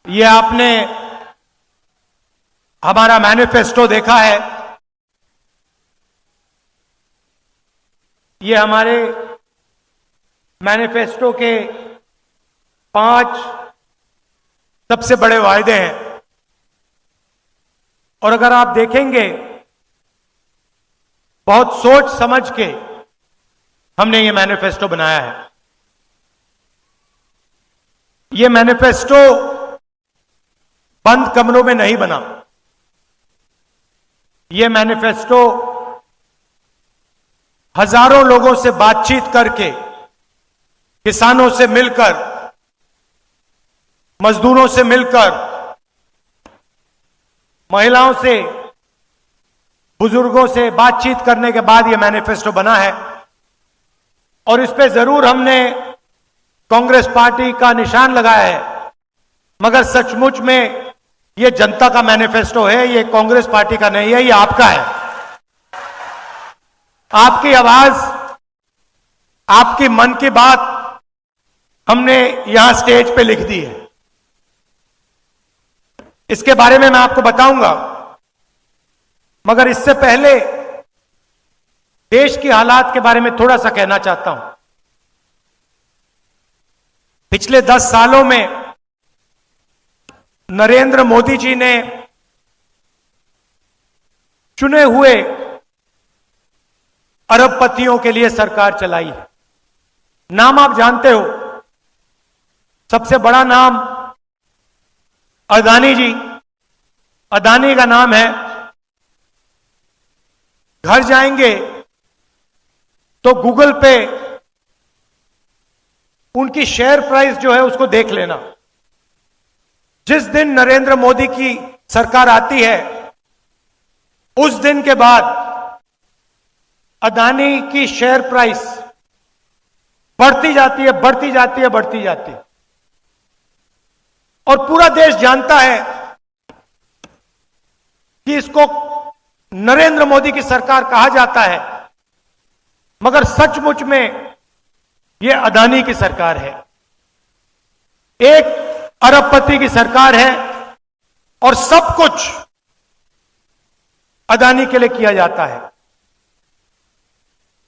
ये आपने हमारा मैनिफेस्टो देखा है। ये हमारे मैनिफेस्टो के 5 सबसे बड़े वायदे हैं। और अगर आप देखेंगे, बहुत सोच समझ के हमने ये मैनिफेस्टो बनाया है। ये मैनिफेस्टो बंद कमरों में नहीं बना। ये मैनिफेस्टो हजारों लोगों से बातचीत करके, किसानों से मिलकर, मजदूरों से मिलकर, महिलाओं से, बुजुर्गों से बातचीत करने के बाद यह मैनिफेस्टो बना है। और इस पे जरूर हमने कांग्रेस पार्टी का निशान लगाया है, मगर सचमुच में यह जनता का मैनिफेस्टो है। यह कांग्रेस पार्टी का नहीं है, यह आपका है। आपकी आवाज, आपकी मन की बात हमने यहां स्टेज पे लिख दी है। इसके बारे में मैं आपको बताऊंगा, मगर इससे पहले देश की हालात के बारे में थोड़ा सा कहना चाहता हूं। पिछले 10 सालों में नरेंद्र मोदी जी ने चुने हुए अरबपतियों के लिए सरकार चलाई है। नाम आप जानते हो। सबसे बड़ा नाम अदानी जी। अदानी का नाम है। घर जाएंगे तो गूगल पे उनकी शेयर प्राइस जो है उसको देख लेना। जिस दिन नरेंद्र मोदी की सरकार आती है, उस दिन के बाद अदानी की शेयर प्राइस बढ़ती जाती है, बढ़ती जाती है, बढ़ती जाती है। और पूरा देश जानता है कि इसको नरेंद्र मोदी की सरकार कहा जाता है, मगर सचमुच में यह अदानी की सरकार है। एक अरबपति की सरकार है और सब कुछ अदानी के लिए किया जाता है।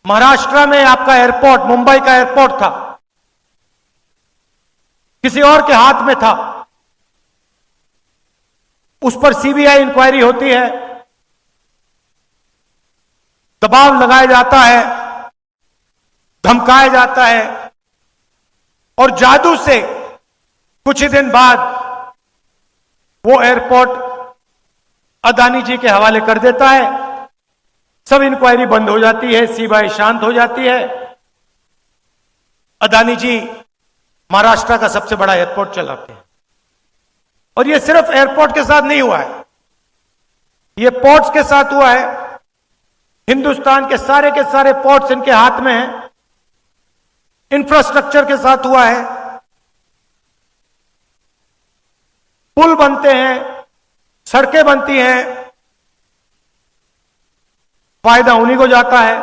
महाराष्ट्र में आपका एयरपोर्ट, मुंबई का एयरपोर्ट था, किसी और के हाथ में था। उस पर सीबीआई इंक्वायरी होती है, दबाव लगाया जाता है, धमकाया जाता है, और जादू से कुछ ही दिन बाद वो एयरपोर्ट अदानी जी के हवाले कर देता है। सब इंक्वायरी बंद हो जाती है, सीबीआई शांत हो जाती है। अदानी जी महाराष्ट्र का सबसे बड़ा एयरपोर्ट चलाते हैं। और ये सिर्फ एयरपोर्ट के साथ नहीं हुआ है, ये पोर्ट्स के साथ हुआ है। हिंदुस्तान के सारे पोर्ट्स इनके हाथ में हैं। इंफ्रास्ट्रक्चर के साथ हुआ है। पुल बनते हैं, सड़कें बनती हैं, फायदा उन्हीं को जाता है।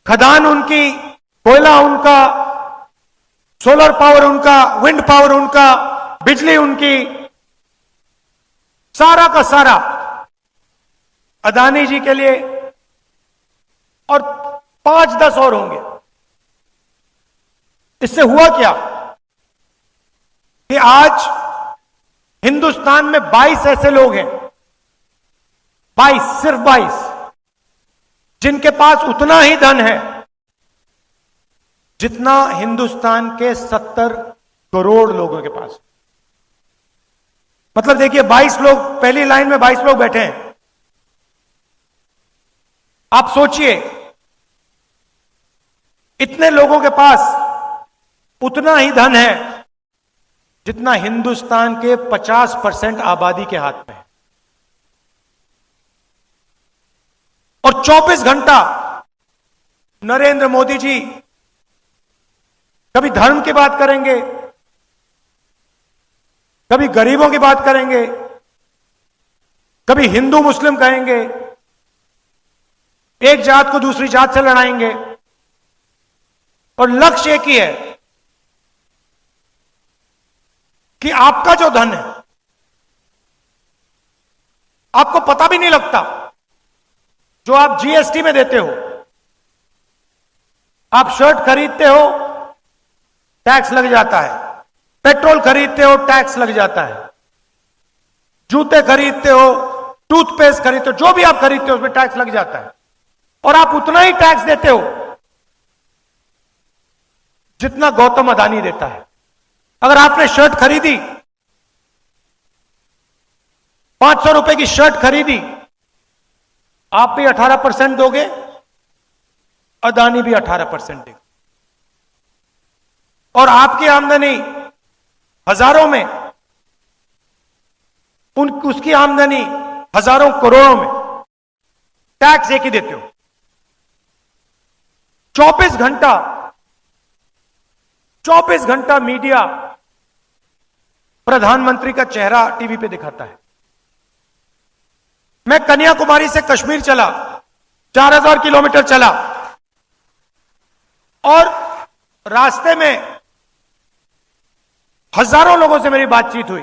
खदान उनकी, कोयला उनका, सोलर पावर उनका, विंड पावर उनका, बिजली उनकी, सारा का सारा अदानी जी के लिए। और 5-10 और होंगे। इससे हुआ क्या कि आज हिंदुस्तान में 22 ऐसे लोग हैं, 22, सिर्फ 22, जिनके पास उतना ही धन है जितना हिंदुस्तान के 70 करोड़ लोगों के पास। मतलब देखिए, 22 लोग, पहली लाइन में 22 लोग बैठे हैं। आप सोचिए, इतने लोगों के पास उतना ही धन है जितना हिंदुस्तान के 50% आबादी के हाथ में है। और 24 घंटा नरेंद्र मोदी जी कभी धर्म की बात करेंगे, कभी गरीबों की बात करेंगे, कभी हिंदू मुस्लिम कहेंगे, एक जात को दूसरी जात से लड़ाएंगे। और लक्ष्य एक ही है कि आपका जो धन है आपको पता भी नहीं लगता। जो आप जीएसटी में देते हो, आप शर्ट खरीदते हो टैक्स लग जाता है, पेट्रोल खरीदते हो टैक्स लग जाता है, जूते खरीदते हो, टूथपेस्ट खरीदते हो, जो भी आप खरीदते हो उसमें टैक्स लग जाता है। और आप उतना ही टैक्स देते हो जितना गौतम अदानी देता है। अगर आपने शर्ट खरीदी, 500 रुपए की शर्ट खरीदी, आप भी 18% दोगे, अदानी भी 18% देगा। और आपकी आमदनी हजारों में, उसकी आमदनी हजारों करोड़ों में, टैक्स एक ही देते हो। 24 घंटा मीडिया प्रधानमंत्री का चेहरा टीवी पे दिखाता है। मैं कन्याकुमारी से कश्मीर चला, 4000 किलोमीटर चला, और रास्ते में हजारों लोगों से मेरी बातचीत हुई,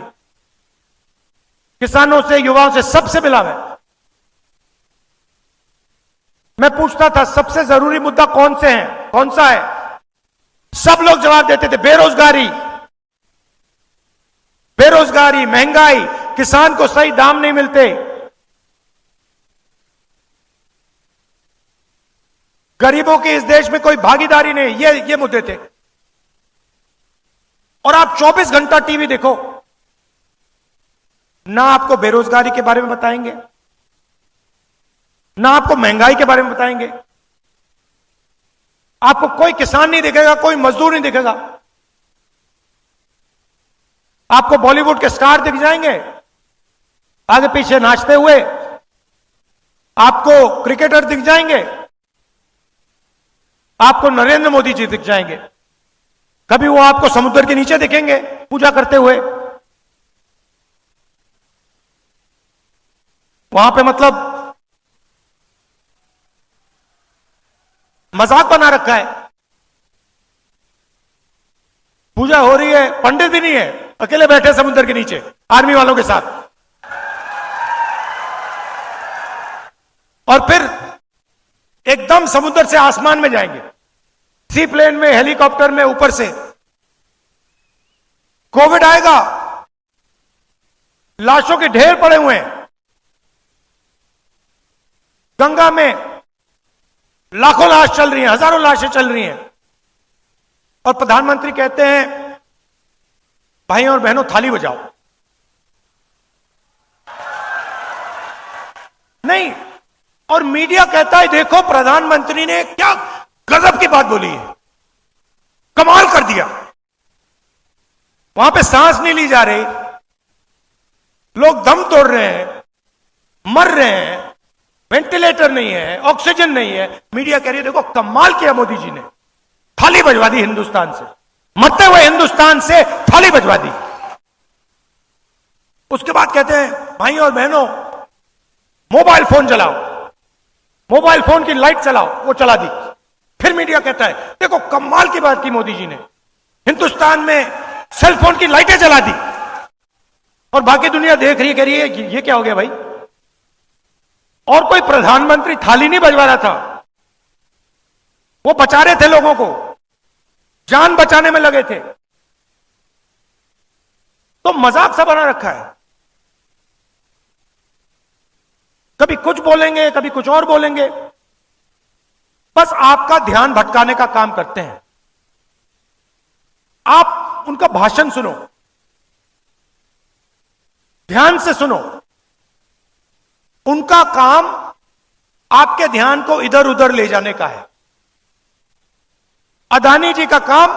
किसानों से, युवाओं से, सबसे मिला मैं पूछता था सबसे जरूरी मुद्दा कौन से हैं, कौन सा है? सब लोग जवाब देते थे बेरोजगारी, बेरोजगारी, महंगाई, किसान को सही दाम नहीं मिलते, गरीबों की इस देश में कोई भागीदारी नहीं, ये मुद्दे थे। और आप 24 घंटा टीवी देखो, ना आपको बेरोजगारी के बारे में बताएंगे, ना आपको महंगाई के बारे में बताएंगे, आपको कोई किसान नहीं दिखेगा, कोई मजदूर नहीं दिखेगा। आपको बॉलीवुड के स्टार दिख जाएंगे आगे पीछे नाचते हुए, आपको क्रिकेटर दिख जाएंगे, आपको नरेंद्र मोदी जी दिख जाएंगे, कभी वो आपको समुद्र के नीचे दिखेंगे पूजा करते हुए। वहां पे मतलब मजाक बना रखा है, पूजा हो रही है, पंडित भी नहीं है, अकेले बैठे समुद्र के नीचे आर्मी वालों के साथ। और फिर एकदम समुद्र से आसमान में जाएंगे, सी प्लेन में, हेलीकॉप्टर में, ऊपर से। कोविड आएगा, लाशों के ढेर पड़े हुए हैं, गंगा में लाखों लाश चल रही हैं, हजारों लाशें चल रही हैं, और प्रधानमंत्री कहते हैं भाइयों और बहनों थाली बजाओ। नहीं, और मीडिया कहता है देखो प्रधानमंत्री ने क्या गजब की बात बोली है, कमाल कर दिया। वहां पे सांस नहीं ली जा रही, लोग दम तोड़ रहे हैं, मर रहे हैं, वेंटिलेटर नहीं है, ऑक्सीजन नहीं है, मीडिया कह रही है देखो कमाल किया मोदी जी ने, थाली बजवा दी हिंदुस्तान से, मरते हुए हिंदुस्तान से थाली बजवा दी। उसके बाद कहते हैं भाइयों और बहनों मोबाइल फोन जलाओ, मोबाइल फोन की लाइट चलाओ, वो चला दी। फिर मीडिया कहता है देखो कमाल की बात की मोदी जी ने, हिंदुस्तान में सेल फोन की लाइटें जला दी। और बाकी दुनिया देख रही है, कह रही है ये क्या हो गया भाई। और कोई प्रधानमंत्री थाली नहीं बजवा रहा था, वो बचा रहे थे लोगों को, जान बचाने में लगे थे। तो मजाक सा बना रखा है, कभी कुछ बोलेंगे, कभी कुछ और बोलेंगे, बस आपका ध्यान भटकाने का काम करते हैं। आप उनका भाषण सुनो, ध्यान से सुनो, उनका काम आपके ध्यान को इधर उधर ले जाने का है। अदानी जी का काम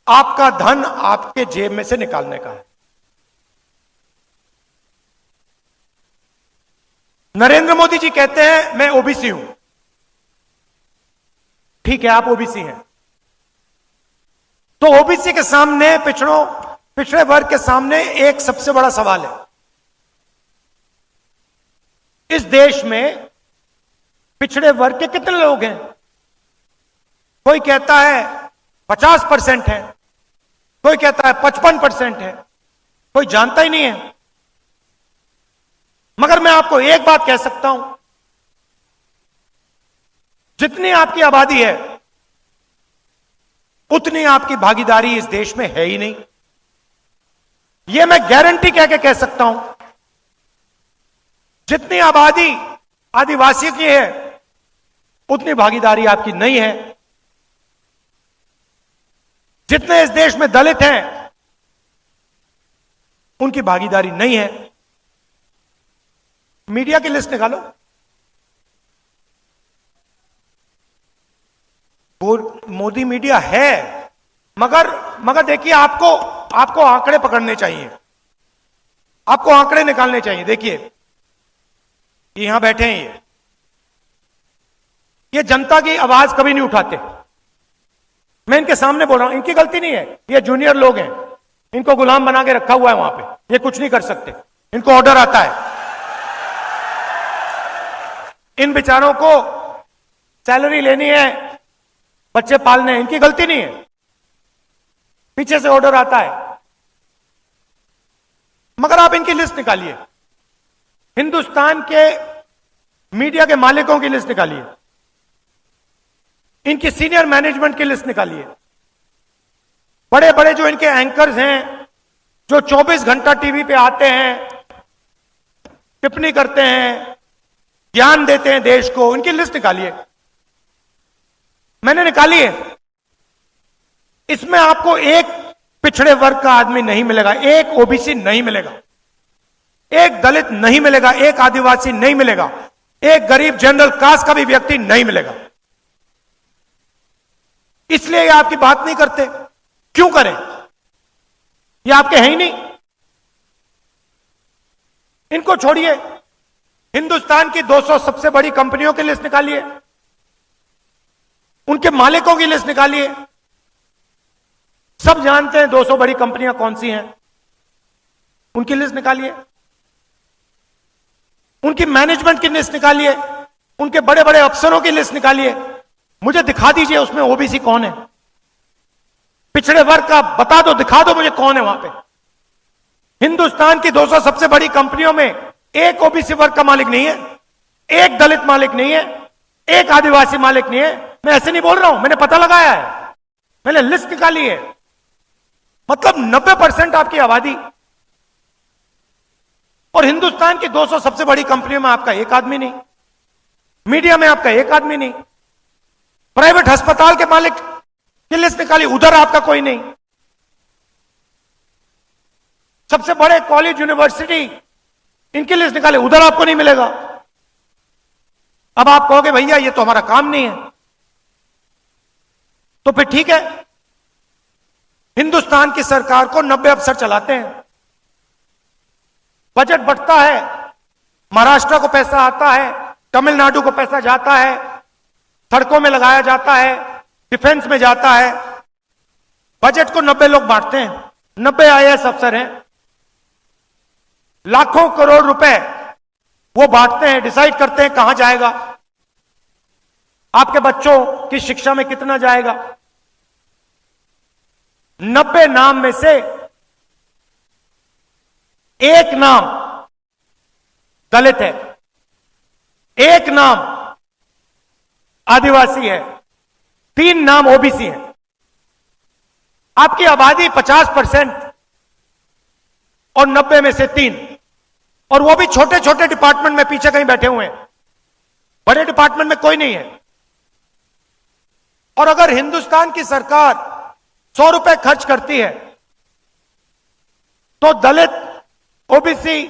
आपका धन आपके जेब में से निकालने का है। नरेंद्र मोदी जी कहते हैं मैं ओबीसी हूं, ठीक है आप ओबीसी हैं, तो ओबीसी के सामने, पिछड़े वर्ग के सामने एक सबसे बड़ा सवाल है। इस देश में पिछड़े वर्ग के कितने लोग हैं? कोई कहता है 50% है, कोई कहता है 55% है, कोई जानता ही नहीं है। मगर मैं आपको एक बात कह सकता हूं, जितनी आपकी आबादी है उतनी आपकी भागीदारी इस देश में है ही नहीं। यह मैं गारंटी कह सकता हूं। जितनी आबादी आदिवासी की है उतनी भागीदारी आपकी नहीं है। जितने इस देश में दलित हैं उनकी भागीदारी नहीं है। मीडिया की लिस्ट निकालो। मोदी मीडिया है, मगर देखिए, आपको आंकड़े पकड़ने चाहिए, आपको आंकड़े निकालने चाहिए। देखिए, यहां बैठे हैं, ये जनता की आवाज कभी नहीं उठाते। मैं इनके सामने बोल रहा हूं, इनकी गलती नहीं है, ये जूनियर लोग हैं, इनको गुलाम बना के रखा हुआ है वहां पे, ये कुछ नहीं कर सकते, इनको ऑर्डर आता है। इन बेचारों को सैलरी लेनी है, बच्चे पालने हैं, इनकी गलती नहीं है, पीछे से ऑर्डर आता है। मगर आप इनकी लिस्ट निकालिए, हिंदुस्तान के मीडिया के मालिकों की लिस्ट निकालिए, इनकी सीनियर मैनेजमेंट की लिस्ट निकालिए, बड़े बड़े जो इनके एंकर्स हैं, जो 24 घंटा टीवी पे आते हैं, टिप्पणी करते हैं, ज्ञान देते हैं देश को, इनकी लिस्ट निकालिए। मैंने निकाली है। इसमें आपको एक पिछड़े वर्ग का आदमी नहीं मिलेगा, एक ओबीसी नहीं मिलेगा, एक दलित नहीं मिलेगा, एक आदिवासी नहीं मिलेगा, एक गरीब जनरल कास्ट का भी व्यक्ति नहीं मिलेगा। इसलिए ये आपकी बात नहीं करते। क्यों करें? ये आपके हैं ही नहीं। इनको छोड़िए, हिंदुस्तान की 200 सबसे बड़ी कंपनियों की लिस्ट निकालिए, उनके मालिकों की लिस्ट निकालिए। सब जानते हैं 200 बड़ी कंपनियां कौन सी हैं, उनकी लिस्ट निकालिए, उनकी मैनेजमेंट की लिस्ट निकालिए, उनके बड़े बड़े अफसरों की लिस्ट निकालिए। मुझे दिखा दीजिए उसमें ओबीसी कौन है, पिछड़े वर्ग का बता दो, दिखा दो मुझे कौन है वहां पे। हिंदुस्तान की 200 सबसे बड़ी कंपनियों में एक ओबीसी वर्ग का मालिक नहीं है, एक दलित मालिक नहीं है, एक आदिवासी मालिक नहीं है। मैं ऐसे नहीं बोल रहा हूं, मैंने पता लगाया है, मैंने लिस्ट निकाली है। मतलब 90% आपकी आबादी, और हिंदुस्तान की 200 सबसे बड़ी कंपनियों में आपका एक आदमी नहीं, मीडिया में आपका एक आदमी नहीं, प्राइवेट अस्पताल के मालिक की लिस्ट निकाली, उधर आपका कोई नहीं, सबसे बड़े कॉलेज यूनिवर्सिटी इनकी लिस्ट निकाले, उधर आपको नहीं मिलेगा। अब आप कहोगे भैया ये तो हमारा काम नहीं है, तो फिर ठीक है, हिंदुस्तान की सरकार को 90 अफसर चलाते हैं, बजट बढ़ता है, महाराष्ट्र को पैसा आता है, तमिलनाडु को पैसा जाता है, सड़कों में लगाया जाता है, डिफेंस में जाता है। बजट को 90 लोग बांटते हैं, 90 आईएएस अफसर हैं, लाखों करोड़ रुपए वो बांटते हैं, डिसाइड करते हैं कहां जाएगा, आपके बच्चों की शिक्षा में कितना जाएगा। 90 नाम में से एक नाम दलित है, एक नाम आदिवासी है, 3 नाम ओबीसी है। आपकी आबादी 50% और 90 में से 3, और वो भी छोटे छोटे डिपार्टमेंट में पीछे कहीं बैठे हुए हैं, बड़े डिपार्टमेंट में कोई नहीं है। और अगर हिंदुस्तान की सरकार 100 रुपए खर्च करती है तो दलित, ओबीसी,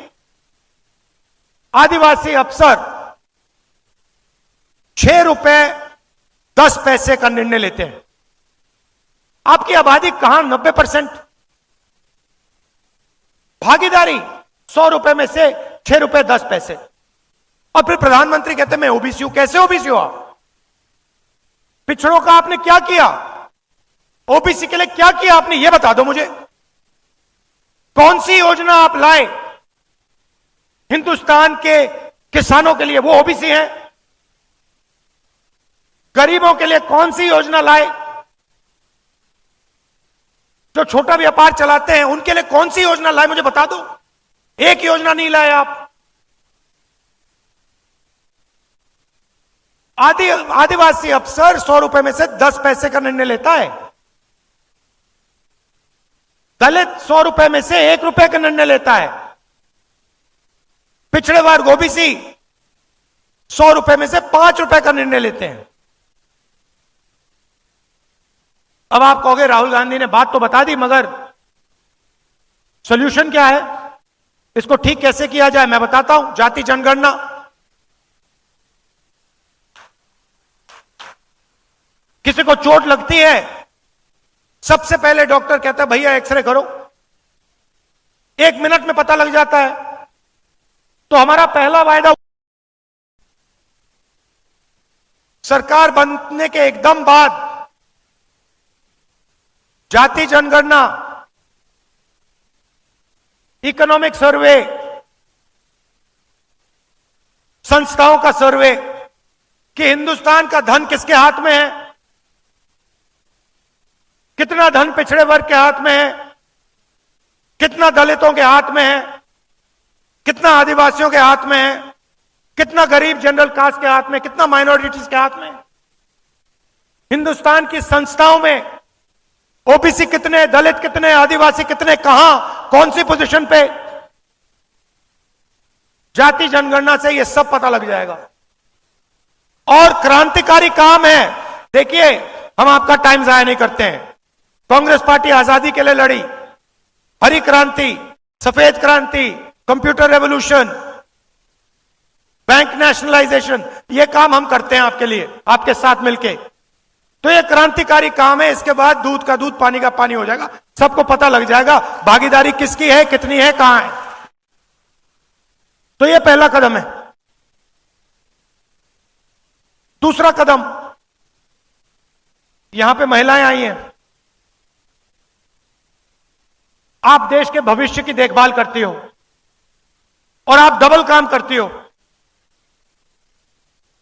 आदिवासी अफसर 6 रुपए 10 पैसे का निर्णय लेते हैं। आपकी आबादी कहां 90%, भागीदारी 100 रुपए में से 6 रुपए 10 पैसे। और फिर प्रधानमंत्री कहते हैं मैं ओबीसी हूं। कैसे ओबीसी हो आप? पिछड़ों का आपने क्या किया? ओबीसी के लिए क्या किया आपने, यह बता दो मुझे। कौन सी योजना आप लाए हिंदुस्तान के किसानों के लिए, वो ओबीसी हैं? गरीबों के लिए कौन सी योजना लाए? जो छोटा व्यापार चलाते हैं उनके लिए कौन सी योजना लाए, मुझे बता दो। एक योजना नहीं लाए आप। आदिवासी अफसर 100 रुपए में से 10 पैसे का निर्णय लेता है। दलित 100 रुपए में से 1 रुपए का निर्णय लेता है। पिछड़े वर्ग ओबीसी 100 रुपए में से 5 रुपए का निर्णय लेते हैं। अब आप कहोगे राहुल गांधी ने बात तो बता दी, मगर सॉल्यूशन क्या है, इसको ठीक कैसे किया जाए, मैं बताता हूं। जाति जनगणना, किसी को चोट लगती है, सबसे पहले डॉक्टर कहता है भैया एक्सरे करो, 1 मिनट में पता लग जाता है। तो हमारा पहला वायदा, सरकार बनने के एकदम बाद जाति जनगणना, इकोनॉमिक सर्वे, संस्थाओं का सर्वे कि हिंदुस्तान का धन किसके हाथ में है, कितना धन पिछड़े वर्ग के हाथ में है, कितना दलितों के हाथ में है, कितना आदिवासियों के हाथ में है, कितना गरीब जनरल कास्ट के हाथ में, कितना माइनॉरिटीज के हाथ में। हिंदुस्तान की संस्थाओं में ओबीसी कितने, दलित कितने, आदिवासी कितने, कहां, कौन सी पोजीशन पे। जाति जनगणना से यह सब पता लग जाएगा। और क्रांतिकारी काम है। देखिए, हम आपका टाइम जाया नहीं करते हैं। कांग्रेस पार्टी आजादी के लिए लड़ी, हरी क्रांति, सफेद क्रांति, कंप्यूटर रेवोल्यूशन, बैंक नेशनलाइजेशन, ये काम हम करते हैं आपके लिए, आपके साथ मिलके। तो ये क्रांतिकारी काम है। इसके बाद दूध का दूध, पानी का पानी हो जाएगा, सबको पता लग जाएगा भागीदारी किसकी है, कितनी है, कहां है। तो ये पहला कदम है। दूसरा कदम, यहां पे महिलाएं आई हैं। आप देश के भविष्य की देखभाल करती हो और आप डबल काम करती हो।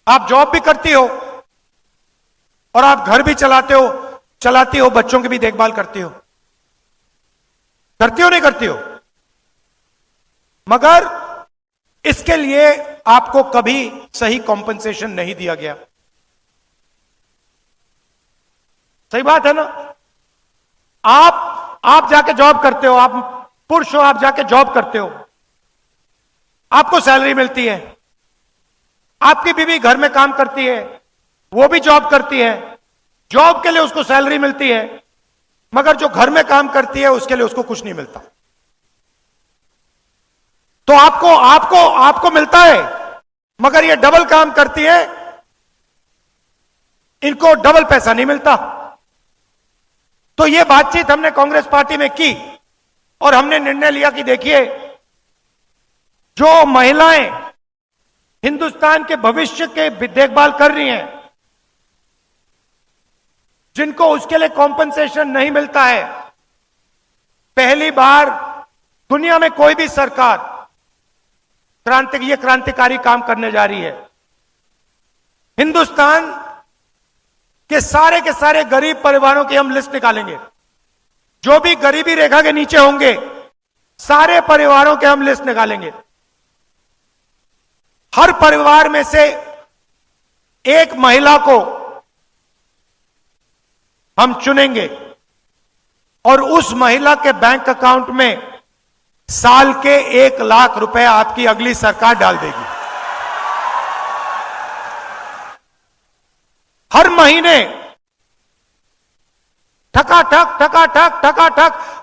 आप जॉब भी करती हो और आप घर भी चलाती हो, बच्चों की भी देखभाल करती हो। नहीं करती हो? मगर इसके लिए आपको कभी सही कॉम्पनसेशन नहीं दिया गया। सही बात है ना? आप जाके जॉब करते हो, आप पुरुष हो, आप जाके जॉब करते हो, आपको सैलरी मिलती है। आपकी बीवी घर में काम करती है, वो भी जॉब करती है, जॉब के लिए उसको सैलरी मिलती है, मगर जो घर में काम करती है उसके लिए उसको कुछ नहीं मिलता। तो आपको मिलता है, मगर ये डबल काम करती है, इनको डबल पैसा नहीं मिलता। तो ये बातचीत हमने कांग्रेस पार्टी में की और हमने निर्णय लिया कि देखिए, जो महिलाएं हिंदुस्तान के भविष्य के देखभाल कर रही हैं, जिनको उसके लिए कॉम्पनसेशन नहीं मिलता है, पहली बार दुनिया में कोई भी सरकार ये क्रांतिकारी काम करने जा रही है। हिंदुस्तान के सारे गरीब परिवारों की हम लिस्ट निकालेंगे। जो भी गरीबी रेखा के नीचे होंगे, सारे परिवारों के हम लिस्ट निकालेंगे। हर परिवार में से एक महिला को हम चुनेंगे और उस महिला के बैंक अकाउंट में साल के 1 लाख रुपए आपकी अगली सरकार डाल देगी। हर महीने ठकाठक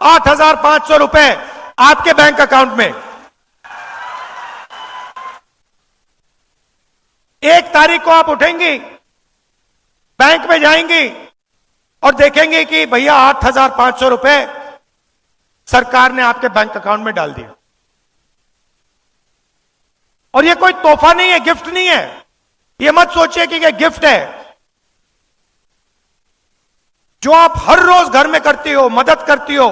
8,500 रुपए आपके बैंक अकाउंट में। 1 तारीख को आप उठेंगी, बैंक में जाएंगी और देखेंगे कि भैया 8,500 रुपए सरकार ने आपके बैंक अकाउंट में डाल दिया। और ये कोई तोहफा नहीं है, गिफ्ट नहीं है। ये मत सोचिए कि ये गिफ्ट है। जो आप हर रोज घर में करती हो, मदद करती हो,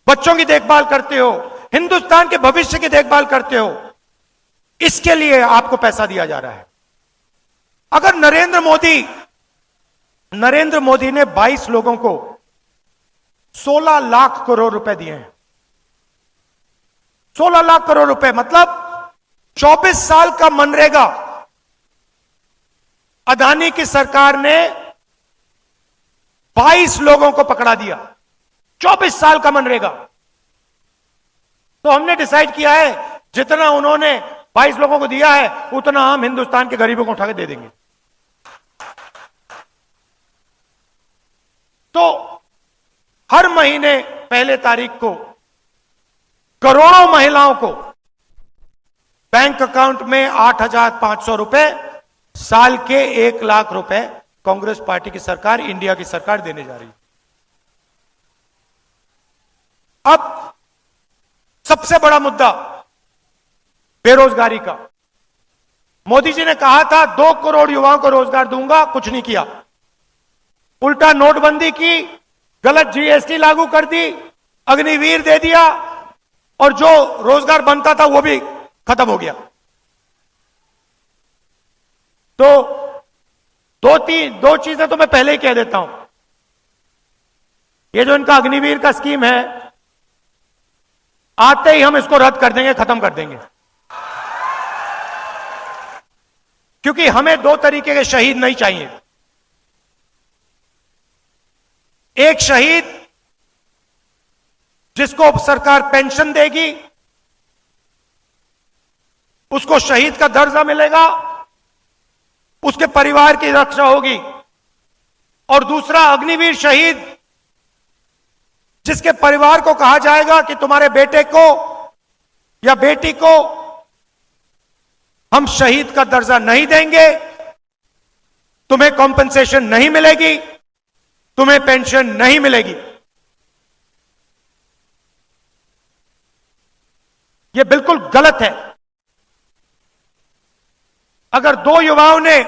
बच्चों की देखभाल करते हो, हिंदुस्तान के भविष्य की देखभाल करते हो, इसके लिए आपको पैसा दिया जा रहा है। अगर नरेंद्र मोदी ने 22 लोगों को 16 लाख करोड़ रुपए दिए हैं। 16 लाख करोड़ रुपए मतलब 24 साल का मनरेगा अदानी की सरकार ने 22 लोगों को पकड़ा दिया। 24 साल का मनरेगा। तो हमने डिसाइड किया है जितना उन्होंने 22 लोगों को दिया है उतना हम हिंदुस्तान के गरीबों को उठा के दे देंगे। तो हर महीने पहले तारीख को करोड़ों महिलाओं को बैंक अकाउंट में 8,500 रुपए, साल के 1 लाख रुपए कांग्रेस पार्टी की सरकार, इंडिया की सरकार देने जा रही है। अब सबसे बड़ा मुद्दा बेरोजगारी का। मोदी जी ने कहा था 2 करोड़ युवाओं को रोजगार दूंगा, कुछ नहीं किया। उल्टा नोटबंदी की, गलत जीएसटी लागू कर दी, अग्निवीर दे दिया और जो रोजगार बनता था वो भी खत्म हो गया। तो दो चीजें तो मैं पहले ही कह देता हूं। ये जो इनका अग्निवीर का स्कीम है, आते ही हम इसको रद्द कर देंगे, खत्म कर देंगे। क्योंकि हमें 2 तरीके के शहीद नहीं चाहिए। एक शहीद जिसको सरकार पेंशन देगी, उसको शहीद का दर्जा मिलेगा, उसके परिवार की रक्षा होगी। और दूसरा अग्निवीर शहीद जिसके परिवार को कहा जाएगा कि तुम्हारे बेटे को या बेटी को हम शहीद का दर्जा नहीं देंगे, तुम्हें कॉम्पेंसेशन नहीं मिलेगी, तुम्हें पेंशन नहीं मिलेगी। यह बिल्कुल गलत है। अगर 2 युवाओं ने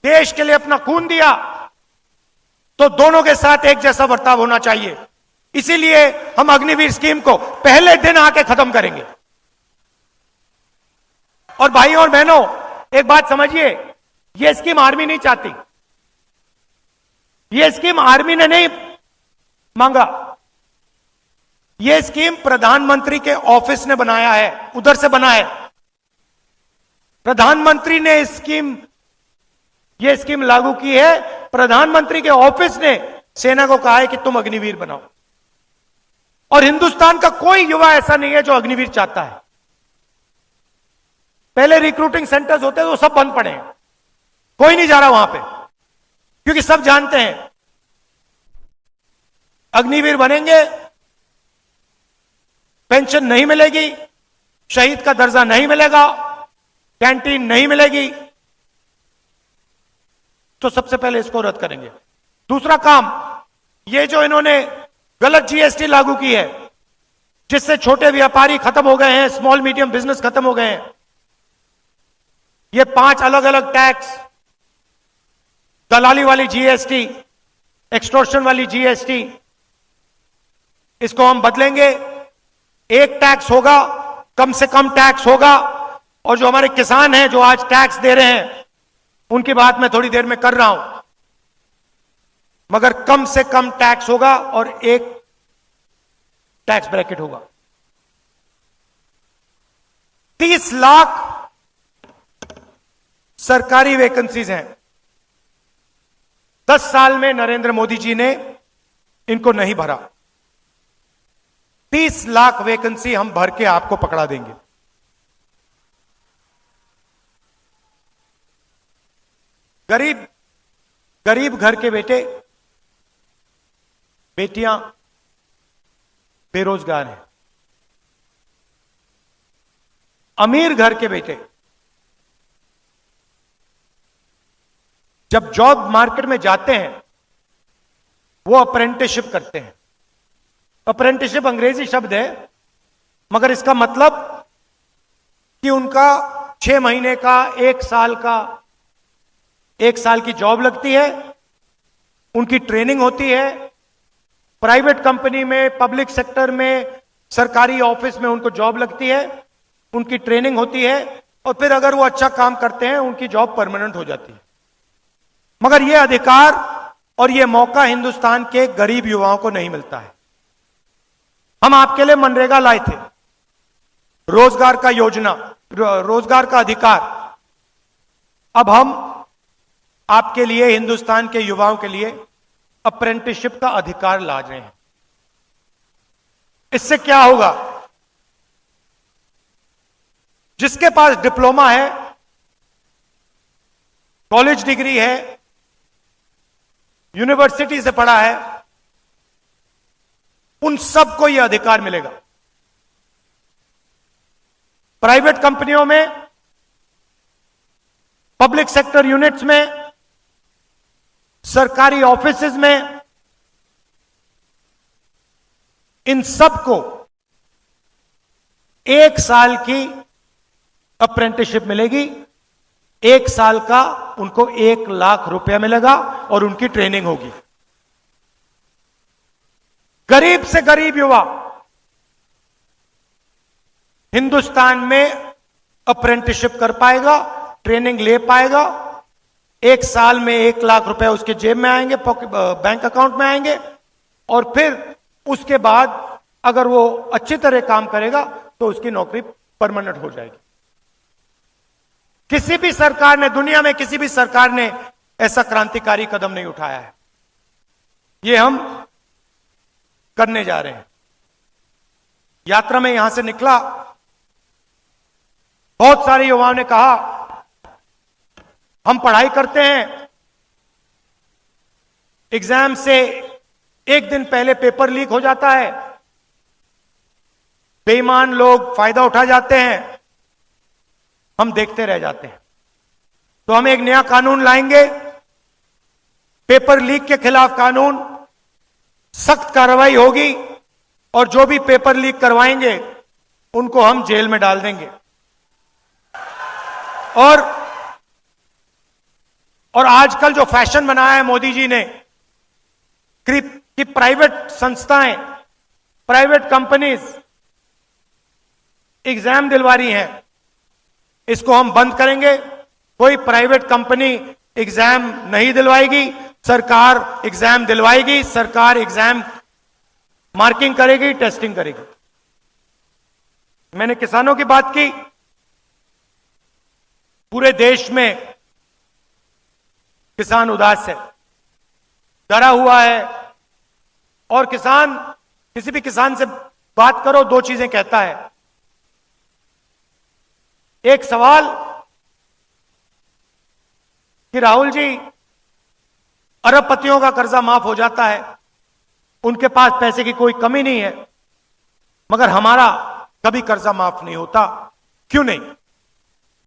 देश के लिए अपना खून दिया तो दोनों के साथ एक जैसा बर्ताव होना चाहिए। इसीलिए हम अग्निवीर स्कीम को पहले दिन आके खत्म करेंगे। और भाइयों और बहनों, एक बात समझिए, यह स्कीम आर्मी नहीं चाहती। यह स्कीम आर्मी ने नहीं मांगा। यह स्कीम प्रधानमंत्री के ऑफिस ने बनाया है, उधर से बना है। प्रधानमंत्री ने यह स्कीम लागू की है। प्रधानमंत्री के ऑफिस ने सेना को कहा है कि तुम अग्निवीर बनाओ। और हिंदुस्तान का कोई युवा ऐसा नहीं है जो अग्निवीर चाहता है। पहले रिक्रूटिंग सेंटर्स होते थे, वो सब बंद पड़े हैं, कोई नहीं जा रहा वहां पे, क्योंकि सब जानते हैं अग्निवीर बनेंगे, पेंशन नहीं मिलेगी, शहीद का दर्जा नहीं मिलेगा, कैंटीन नहीं मिलेगी। तो सबसे पहले इसको रद्द करेंगे। दूसरा काम, ये जो इन्होंने गलत जीएसटी लागू की है, जिससे छोटे व्यापारी खत्म हो गए हैं, स्मॉल मीडियम बिजनेस खत्म हो गए हैं। ये 5 अलग अलग टैक्स, दलाली वाली जीएसटी, एक्सटॉर्शन वाली जीएसटी, इसको हम बदलेंगे। एक टैक्स होगा, कम से कम टैक्स होगा। और जो हमारे किसान हैं जो आज टैक्स दे रहे हैं, उनकी बात मैं थोड़ी देर में कर रहा हूं, मगर कम से कम टैक्स होगा और एक टैक्स ब्रैकेट होगा। 30 लाख सरकारी वैकेंसीज हैं। 10 साल में नरेंद्र मोदी जी ने इनको नहीं भरा। 30 लाख वैकेंसी हम भर के आपको पकड़ा देंगे। गरीब घर के बेटे बेटियां बेरोजगार हैं। अमीर घर के बेटे जब जॉब मार्केट में जाते हैं, वो अप्रेंटिसशिप करते हैं। अप्रेंटिसशिप अंग्रेजी शब्द है, मगर इसका मतलब कि उनका 6 महीने का, 1 साल की जॉब लगती है, उनकी ट्रेनिंग होती है। प्राइवेट कंपनी में, पब्लिक सेक्टर में, सरकारी ऑफिस में उनको जॉब लगती है, उनकी ट्रेनिंग होती है, और फिर अगर वो अच्छा काम करते हैं, उनकी जॉब परमानेंट हो जाती है। मगर यह अधिकार और यह मौका हिंदुस्तान के गरीब युवाओं को नहीं मिलता है। हम आपके लिए मनरेगा लाए थे, रोजगार का योजना, रोजगार का अधिकार। अब हम आपके लिए, हिंदुस्तान के युवाओं के लिए अप्रेंटिसशिप का अधिकार ला रहे हैं। इससे क्या होगा? जिसके पास डिप्लोमा है, कॉलेज डिग्री है, यूनिवर्सिटी से पढ़ा है, उन सबको यह अधिकार मिलेगा। प्राइवेट कंपनियों में, पब्लिक सेक्टर यूनिट्स में, सरकारी ऑफिसेज में, इन सबको 1 साल की अप्रेंटिसशिप मिलेगी। 1 साल का उनको 1 लाख रुपया मिलेगा और उनकी ट्रेनिंग होगी। गरीब से गरीब युवा हिंदुस्तान में अप्रेंटिसशिप कर पाएगा, ट्रेनिंग ले पाएगा। 1 साल में 1 लाख रुपए उसके जेब में आएंगे, बैंक अकाउंट में आएंगे, और फिर उसके बाद अगर वो अच्छी तरह काम करेगा तो उसकी नौकरी परमानेंट हो जाएगी। किसी भी सरकार ने, दुनिया में किसी भी सरकार ने ऐसा क्रांतिकारी कदम नहीं उठाया है। ये हम करने जा रहे हैं। यात्रा में यहां से निकला, बहुत सारे युवाओं ने कहा हम पढ़ाई करते हैं, एग्जाम से 1 दिन पहले पेपर लीक हो जाता है, बेईमान लोग फायदा उठा जाते हैं, हम देखते रह जाते हैं। तो हम एक नया कानून लाएंगे, पेपर लीक के खिलाफ कानून, सख्त कार्रवाई होगी, और जो भी पेपर लीक करवाएंगे उनको हम जेल में डाल देंगे। और आजकल जो फैशन बनाया है मोदी जी ने कि प्राइवेट संस्थाएं, प्राइवेट कंपनीज एग्जाम दिलवा रही हैं, इसको हम बंद करेंगे। कोई प्राइवेट कंपनी एग्जाम नहीं दिलवाएगी, सरकार एग्जाम दिलवाएगी, सरकार एग्जाम मार्किंग करेगी, टेस्टिंग करेगी। मैंने किसानों की बात की। पूरे देश में किसान उदास है, डरा हुआ है, और किसान, किसी भी किसान से बात करो 2 चीजें कहता है। एक सवाल कि राहुल जी, अरबपतियों का कर्जा माफ हो जाता है, उनके पास पैसे की कोई कमी नहीं है, मगर हमारा कभी कर्जा माफ नहीं होता, क्यों नहीं?